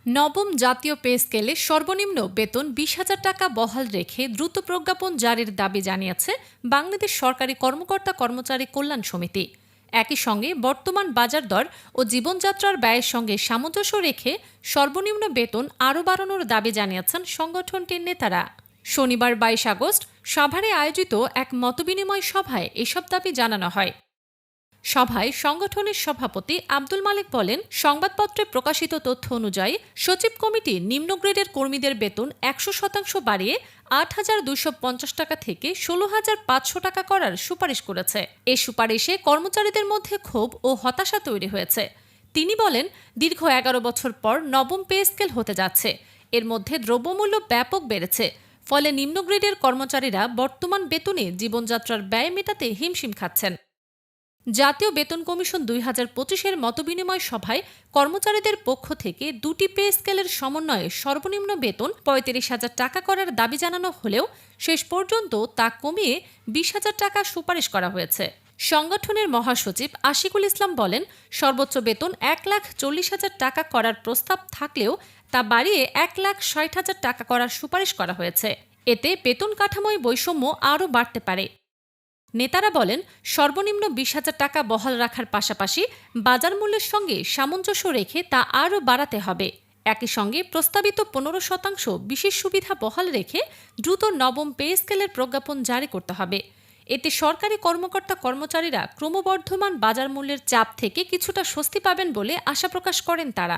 নবম জাতীয় পে স্কেলে সর্বনিম্ন বেতন ২০,০০০ টাকা বহাল রেখে দ্রুত প্রজ্ঞাপন জারির দাবি জানিয়েছে বাংলাদেশ সরকারি কর্মকর্তা কর্মচারী কল্যাণ সমিতি। একই সঙ্গে বর্তমান বাজার দর ও জীবনযাত্রার ব্যয়ের সঙ্গে সামঞ্জস্য রেখে সর্বনিম্ন বেতন আরও বাড়ানোর দাবি জানিয়েছেন সংগঠনটির নেতারা। শনিবার ২২ আগস্ট সাভারে আয়োজিত এক মতবিনিময় সভায় এসব দাবি জানানো হয়। সভায় সংগঠনের সভাপতি আব্দুল মালেক বলেন, সংবাদপত্রে প্রকাশিত তথ্য অনুযায়ী সচিব কমিটি নিম্ন গ্রেডের কর্মীদের বেতন ১০০% বাড়িয়ে ৮,২৫০ টাকা থেকে ১৬,৫০০ টাকা করার সুপারিশ করেছে। এ সুপারিশে কর্মচারীদের মধ্যে ক্ষোভ ও হতাশা তৈরি হয়েছে। তিনি বলেন, দীর্ঘ ১১ বছর পর নবম পে স্কেল হতে যাচ্ছে। এর মধ্যে দ্রব্যমূল্য ব্যাপক বেড়েছে। ফলে নিম্ন গ্রেডের কর্মচারীরা বর্তমান বেতনে জীবনযাত্রার ব্যয় মেটাতে হিমশিম খাচ্ছেন। জাতীয় বেতন কমিশন ২০২৫-এর মতবিনিময় সভায় কর্মচারীদের পক্ষ থেকে দুটি পে স্কেলের সমন্বয়ে সর্বনিম্ন বেতন ৩৫,০০০ টাকা করার দাবি জানানো হলেও শেষ পর্যন্ত তা কমিয়ে ২০,০০০ টাকা সুপারিশ করা হয়েছে। সংগঠনের মহাসচিব আশিকুল ইসলাম বলেন, সর্বোচ্চ বেতন ১,৪০,০০০ টাকা করার প্রস্তাব থাকলেও তা বাড়িয়ে ১,৬০,০০০ টাকা করার সুপারিশ করা হয়েছে। এতে বেতন কাঠামোয় বৈষম্য আরও বাড়তে পারে। নেতারা বলেন, সর্বনিম্ন ২০,০০০ টাকা বহাল রাখার পাশাপাশি বাজার মূল্যের সঙ্গে সামঞ্জস্য রেখে তা আরও বাড়াতে হবে। একই সঙ্গে প্রস্তাবিত ১৫% বিশেষ সুবিধা বহাল রেখে দ্রুত নবম পে স্কেলের প্রজ্ঞাপন জারি করতে হবে। এতে সরকারি কর্মকর্তা কর্মচারীরা ক্রমবর্ধমান বাজার মূল্যের চাপ থেকে কিছুটা স্বস্তি পাবেন বলে আশা প্রকাশ করেন তারা।